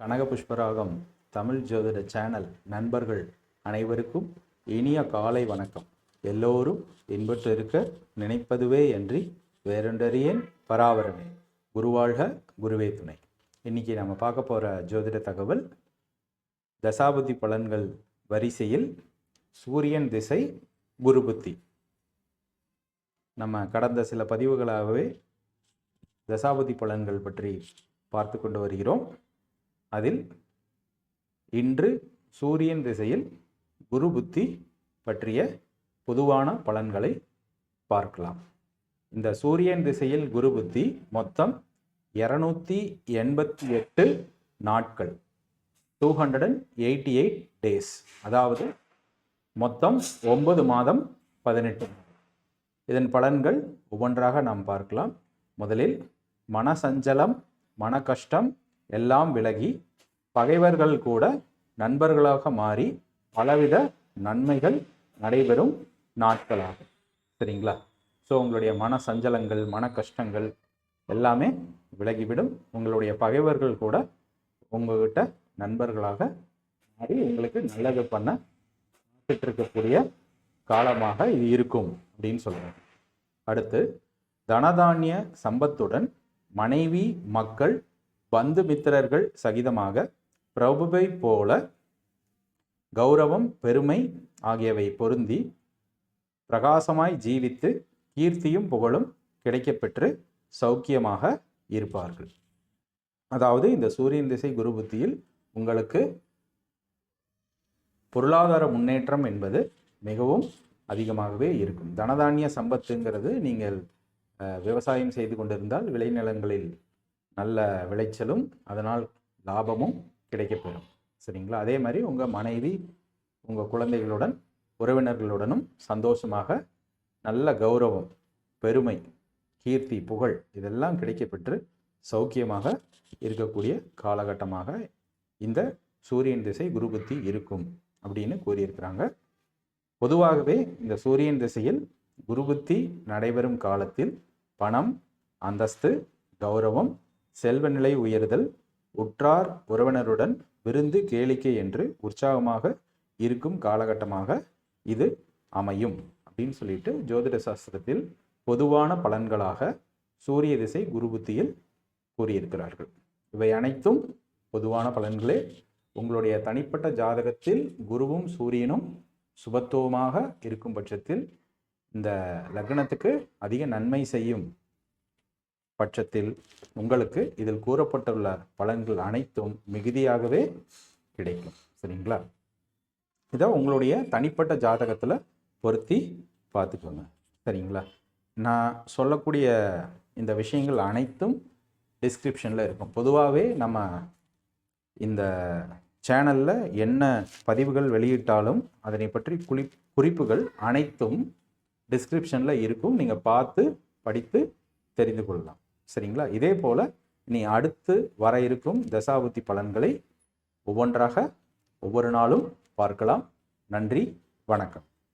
கனக புஷ்பராகம் தமிழ் ஜோதிட சேனல் நண்பர்கள் அனைவருக்கும் இனிய காலை வணக்கம். எல்லோரும் இன்பற்று இருக்க நினைப்பதுவே அன்றி வேறொன்றறியேன் பராவரமே. குருவாழ்க குருவே துணை. இன்னைக்கு நம்ம பார்க்க போகிற ஜோதிட தகவல் தசாபதி பலன்கள் வரிசையில் சூரியன் திசை குரு புத்தி. நம்ம கடந்த சில பதிவுகளாகவே தசாபதி பலன்கள் பற்றி பார்த்து கொண்டு வருகிறோம். அதில் இன்று சூரியன் திசையில் குரு புத்தி பற்றிய பொதுவான பலன்களை பார்க்கலாம். இந்த சூரியன் திசையில் குரு புத்தி மொத்தம் 288 நாட்கள், 288 டேஸ், அதாவது மொத்தம் 9 மாதம் 18. இதன் பலன்கள் ஒவ்வொன்றாக நாம் பார்க்கலாம். முதலில் மனசஞ்சலம், மன கஷ்டம் எல்லாம் விலகி பகைவர்கள் கூட நண்பர்களாக மாறி பலவித நன்மைகள் நடைபெறும் நாட்களாகும். சரிங்களா? ஸோ உங்களுடைய மன சஞ்சலங்கள், மன கஷ்டங்கள் எல்லாமே விலகிவிடும். உங்களுடைய பகைவர்கள் கூட உங்ககிட்ட நண்பர்களாக மாறி உங்களுக்கு நல்லது பண்ண இருக்கக்கூடிய காலமாக இது இருக்கும் அப்படின்னு சொல்றாங்க. அடுத்து தனதானிய சம்பத்துடன் மனைவி, மக்கள், பந்து மித்திரர்கள் சகிதமாக பிரபுவை போல கௌரவம், பெருமை ஆகியவை பொருந்தி பிரகாசமாய் ஜீவித்து கீர்த்தியும் புகழும் கிடைக்கப்பெற்று சௌக்கியமாக இருப்பார்கள். அதாவது இந்த சூரியன் திசை குரு புத்தியில் உங்களுக்கு பொருளாதார முன்னேற்றம் என்பது மிகவும் அதிகமாகவே இருக்கும். தனதானிய சம்பத்துங்கிறது நீங்கள் விவசாயம் செய்து கொண்டிருந்தால் விளைநிலங்களில் நல்ல விளைச்சலும் அதனால் லாபமும் கிடைக்கப்பெறும். சரிங்களா? அதே மாதிரி உங்கள் மனைவி, உங்கள் குழந்தைகளுடன், உறவினர்களுடனும் சந்தோஷமாக நல்ல கௌரவம், பெருமை, கீர்த்தி, புகழ் இதெல்லாம் கிடைக்கப்பெற்று சௌக்கியமாக இருக்கக்கூடிய காலகட்டமாக இந்த சூரியன் திசை குரு புத்தி இருக்கும் அப்படின்னு கூறியிருக்கிறாங்க. பொதுவாகவே இந்த சூரியன் திசையில் குரு புத்தி நடைபெறும் காலத்தில் பணம், அந்தஸ்து, கௌரவம், செல்வ நிலை உயர்தல், உற்றார் உறவினருடன் விருந்து, கேளிக்கை என்று உற்சாகமாக இருக்கும் காலகட்டமாக இது அமையும் அப்படின்னு சொல்லிட்டு ஜோதிட சாஸ்திரத்தில் பொதுவான பலன்களாக சூரிய திசை குரு புத்தியில் கூறியிருக்கிறார்கள். இவை அனைத்தும் பொதுவான பலன்களே. உங்களுடைய தனிப்பட்ட ஜாதகத்தில் குருவும் சூரியனும் சுபத்துவமாக இருக்கும் பட்சத்தில், இந்த லக்னத்துக்கு அதிக நன்மை செய்யும் பட்சத்தில் உங்களுக்கு இதில் கூறப்பட்டுள்ள பலன்கள் அனைத்தும் மிகுதியாகவே கிடைக்கும். சரிங்களா? இதை உங்களுடைய தனிப்பட்ட ஜாதகத்தில் பொருத்தி பார்த்துக்கோங்க. சரிங்களா? நான் சொல்லக்கூடிய இந்த விஷயங்கள் அனைத்தும் டிஸ்கிரிப்ஷனில் இருக்கும். பொதுவாகவே நம்ம இந்த சேனலில் என்ன பதிவுகள் வெளியிட்டாலும் அதனை பற்றி குறிப்புகள் அனைத்தும் டிஸ்கிரிப்ஷனில் இருக்கும். நீங்கள் பார்த்து படித்து தெரிந்து கொள்ளலாம். சரிங்களா? இதே போல் இனி அடுத்து வர இருக்கும் தசாபுத்தி பலன்களை ஒவ்வொன்றாக ஒவ்வொரு நாளும் பார்க்கலாம். நன்றி, வணக்கம்.